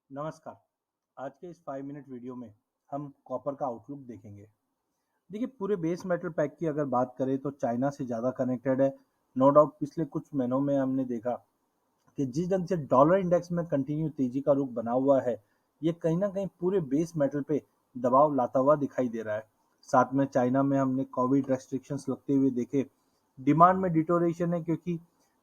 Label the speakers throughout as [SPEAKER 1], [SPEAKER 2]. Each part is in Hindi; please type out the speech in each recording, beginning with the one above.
[SPEAKER 1] नमस्कार। आज के इस 5 मिनट वीडियो में हम कॉपर का आउटलुक देखेंगे। देखिए, पूरे बेस मेटल पैक की अगर बात करें तो चाइना से ज़्यादा कनेक्टेड है। नो डाउट पिछले कुछ महीनों में हमने देखा कि जिस ढंग से डॉलर इंडेक्स में कंटिन्यू तेजी का रुख बना हुआ है, ये कहीं ना कहीं पूरे बेस मेटल पे दबाव लाता हुआ दिखाई दे रहा है। साथ में चाइना में हमने कोविड रेस्ट्रिक्शंस लगते हुए देखे। डिमांड में डिटोरेशन है क्योंकि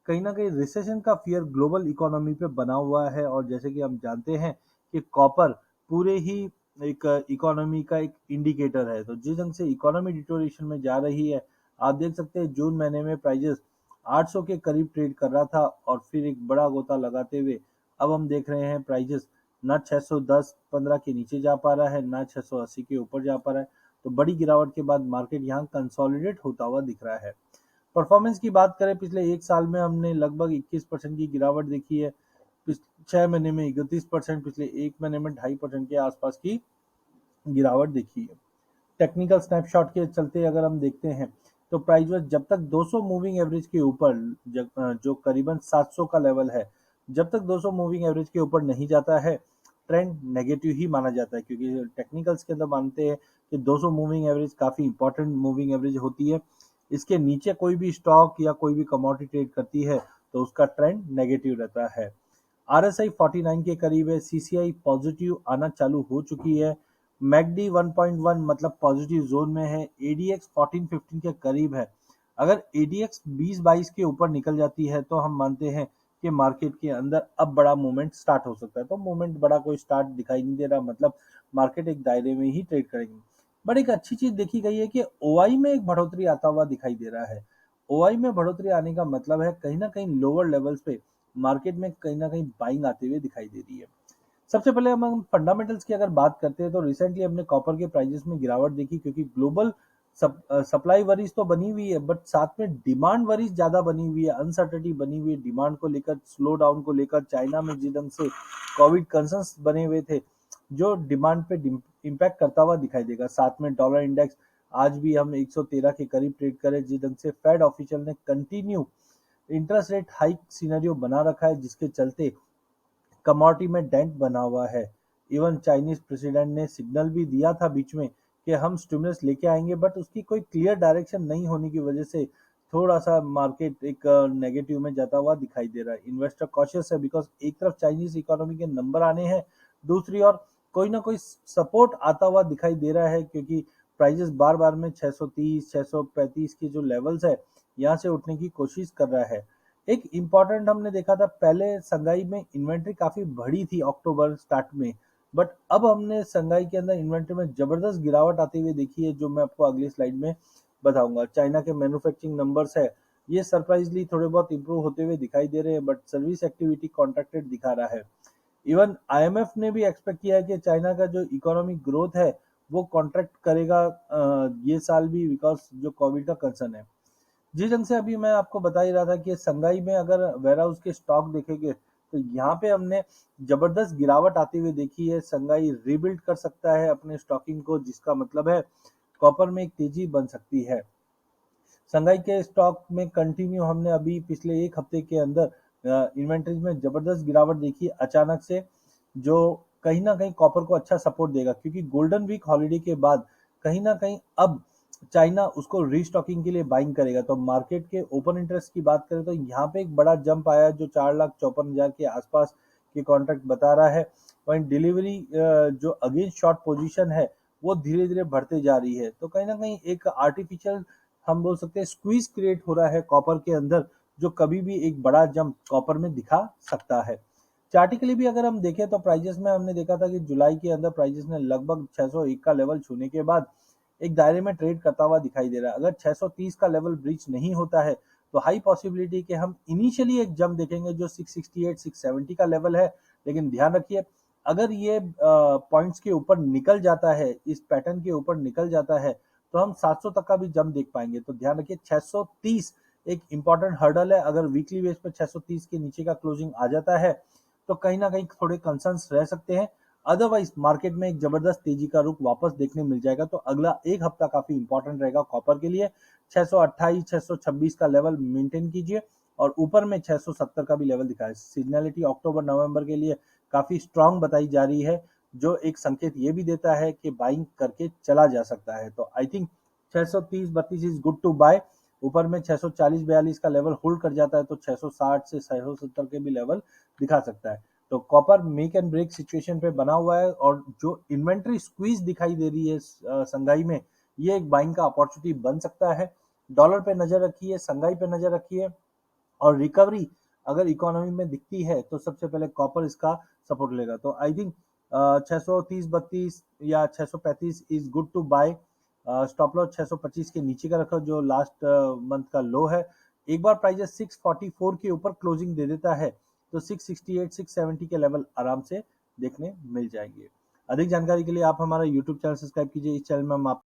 [SPEAKER 1] कहीं ना कहीं रिसेशन का फियर ग्लोबल इकोनॉमी पे बना हुआ है, और जैसे कि हम जानते हैं कि कॉपर पूरे ही एक इकोनॉमी का एक इंडिकेटर है। तो जिस ढंग से इकोनॉमी डिटोरेशन में जा रही है, आप देख सकते हैं जून महीने में प्राइजेस 800 के करीब ट्रेड कर रहा था और फिर एक बड़ा गोता लगाते हुए अब हम देख रहे हैं प्राइजेस ना 610-15 के नीचे जा पा रहा है, ना 680 के ऊपर जा पा रहा है। तो बड़ी गिरावट के बाद मार्केट यहाँ कंसोलिडेट होता हुआ दिख रहा है। परफॉर्मेंस की बात करें, पिछले एक साल में हमने लगभग 21% की गिरावट देखी है। 6 महीने में 31%, पिछले एक महीने में 2.5% के आसपास की गिरावट देखी है। टेक्निकल स्नैपशॉट के चलते अगर हम देखते हैं तो प्राइस में जब तक 200 मूविंग एवरेज के ऊपर जो करीबन 700 का लेवल है, जब तक 200 मूविंग एवरेज के ऊपर नहीं जाता है, ट्रेंड नेगेटिव ही माना जाता है, क्योंकि टेक्निकल्स के अंदर मानते हैं कि 200 मूविंग एवरेज काफी इंपॉर्टेंट मूविंग एवरेज होती है। इसके नीचे कोई भी स्टॉक या कोई भी कमोडिटी ट्रेड करती है तो उसका ट्रेंड नेगेटिव रहता है। आरएसआई 49 के करीब है, सीसीआई पॉजिटिव आना चालू हो चुकी है, मैकडी 1.1 मतलब पॉजिटिव जोन में है, एडीएक्स 14-15 के करीब है। अगर एडीएक्स 20-22 के ऊपर निकल जाती है तो हम मानते हैं कि मार्केट के अंदर अब बड़ा मूवमेंट स्टार्ट हो सकता है। तो मूवमेंट बड़ा कोई स्टार्ट दिखाई नहीं दे रहा, मतलब मार्केट एक दायरे में ही ट्रेड करेंगे। बट एक अच्छी चीज देखी गई है कि ओआई में एक बढ़ोतरी आता हुआ दिखाई दे रहा है। ओआई में बढ़ोतरी आने का मतलब है कहीं ना कहीं लोअर लेवल्स पे मार्केट में कहीं ना कहीं बाइंग आते हुए दिखाई दे रही है। सबसे पहले हम फंडामेंटल्स की अगर बात करते हैं तो रिसेंटली हमने कॉपर के प्राइसेस में गिरावट देखी, क्योंकि ग्लोबल सप्लाई वरीज तो बनी हुई है, बट साथ में डिमांड वरीज ज्यादा बनी हुई है, अनसर्टेनिटी बनी हुई है डिमांड को लेकर, स्लो डाउन को लेकर। चाइना में जिस ढंग से कोविड कंसर्न्स बने हुए थे, जो डिमांड पे इम्पैक्ट करता हुआ दिखाई देगा। साथ में डॉलर इंडेक्स आज भी हम 113 के करीब ट्रेड करें, जिस ढंग से फेड ऑफिशियल ने continue interest rate hike scenario बना रखा है, जिसके चलते कमोडिटी में डेंट बना हुआ है। इवन चाइनीज प्रेसिडेंट ने सिग्नल भी दिया था बीच में कि हम स्टिमुलस लेके आएंगे, बट उसकी कोई क्लियर डायरेक्शन नहीं होने की वजह से थोड़ा सा मार्केट एक नेगेटिव में जाता हुआ दिखाई दे रहा है। इन्वेस्टर कॉशियस है, बिकॉज एक तरफ चाइनीज इकोनॉमी के नंबर आने हैं, दूसरी ओर कोई ना कोई सपोर्ट आता हुआ दिखाई दे रहा है, क्योंकि प्राइजेस बार बार में 630 635 की जो लेवल्स है, यहाँ से उठने की कोशिश कर रहा है। एक इम्पॉर्टेंट हमने देखा था, पहले संगाई में इन्वेंट्री काफी बढ़ी थी अक्टूबर स्टार्ट में, बट अब हमने संगाई के अंदर इन्वेंट्री में जबरदस्त गिरावट आती हुई देखी है, जो मैं आपको अगली स्लाइड में बताऊंगा। चाइना के मैन्युफैक्चरिंग नंबर्स है, ये सरप्राइजली थोड़े बहुत इंप्रूव होते हुए दिखाई दे रहे हैं, बट सर्विस एक्टिविटी कॉन्ट्रैक्टेड दिखा रहा है। इवन आईएमएफ ने भी एक्सपेक्ट किया है कि चाइना का जो इकोनॉमिक ग्रोथ है वो कॉन्ट्रैक्ट करेगा ये साल भी, बिकॉज जो कोविड का कंसर्न है। जिस ढंग से अभी मैं आपको बता ही रहा था कि संगाई में अगर वेयर हाउस के स्टॉक देखेंगे तो यहाँ पे हमने जबरदस्त गिरावट आती हुई देखी है। संगाई रीबिल्ड कर सकता है अपने स्टॉकिंग को, जिसका मतलब है कॉपर में एक तेजी बन सकती है। संगाई के स्टॉक में कंटिन्यू हमने अभी पिछले एक हफ्ते के अंदर इन्वेंट्रीज में जबरदस्त गिरावट देखी अचानक से, जो कहीं ना कहीं कॉपर को अच्छा सपोर्ट देगा, क्योंकि गोल्डन वीक हॉलीडे के बाद कहीं ना कहीं अब चाइना उसको रीस्टॉकिंग के लिए बाइंग करेगा। तो मार्केट के ओपन इंटरेस्ट की बात करें तो यहाँ पे एक बड़ा जंप आया है, जो 4,54,000 के आसपास के कॉन्ट्रैक्ट बता रहा है। वहीं डिलीवरी जो अगेंस्ट शॉर्ट पोजीशन है वो धीरे धीरे बढ़ते जा रही है। तो कहीं ना कहीं एक आर्टिफिशियल, हम बोल सकते हैं, स्क्वीज क्रिएट हो रहा है कॉपर के अंदर, जो कभी भी एक बड़ा जंप कॉपर में दिखा सकता है। चार्टिकली भी अगर हम देखें तो प्राइजेस में हमने देखा था कि जुलाई के अंदर प्राइजेस ने लगभग 601 का लेवल छूने के बाद एक दायरे में ट्रेड करता हुआ दिखाई दे रहा है। अगर 630 का लेवल ब्रीच नहीं होता है तो हाई पॉसिबिलिटी कि हम इनिशियली एक जंप देखेंगे जो 668 670 का लेवल है। लेकिन ध्यान रखिए, अगर ये पॉइंट्स के ऊपर निकल जाता है, इस पैटर्न के ऊपर निकल जाता है, तो हम 700 तक का भी जंप देख पाएंगे। तो ध्यान रखिए 630 एक इंपॉर्टेंट हर्डल है। अगर वीकली बेस पर 630 के नीचे का क्लोजिंग आ जाता है तो कहीं ना कहीं थोड़े कंसर्न्स रह सकते हैं। अदरवाइज मार्केट में एक जबरदस्त तेजी का रुख वापस देखने मिल जाएगा। तो अगला एक हफ्ता काफी इंपॉर्टेंट रहेगा कॉपर के लिए। 628 626 का लेवल मेंटेन कीजिए और ऊपर में 670 का भी लेवल दिखाए। सीजनैलिटी अक्टूबर नवंबर के लिए काफ़ी स्ट्रांग बताई जा रही है, जो एक संकेत ये भी देता है कि बाइंग करके चला जा सकता है। तो I think 630-32 is good to buy. ऊपर में 640-42 का लेवल होल्ड कर जाता है तो 660 से 670 के भी लेवल दिखा सकता है। तो copper make and break situation पे बना हुआ है और जो इन्वेंट्री स्क्वीज दिखाई दे रही है संघाई में, ये एक बाइंग का अपॉर्चुनिटी बन सकता है। डॉलर पे नजर रखिए, संघाई पे नजर रखिए, और रिकवरी अगर इकोनॉमी में दिखती है तो सबसे पहले कॉपर इसका सपोर्ट लेगा। तो आई थिंक 630-32 या 635 is good to buy. Stop loss 625 के नीचे का रखो जो लास्ट मंथ का लो है। एक बार प्राइस 644 के ऊपर क्लोजिंग दे देता है तो 668 670 के लेवल आराम से देखने मिल जाएंगे। अधिक जानकारी के लिए आप हमारा यूट्यूब चैनल सब्सक्राइब कीजिए। इस चैनल में हम आप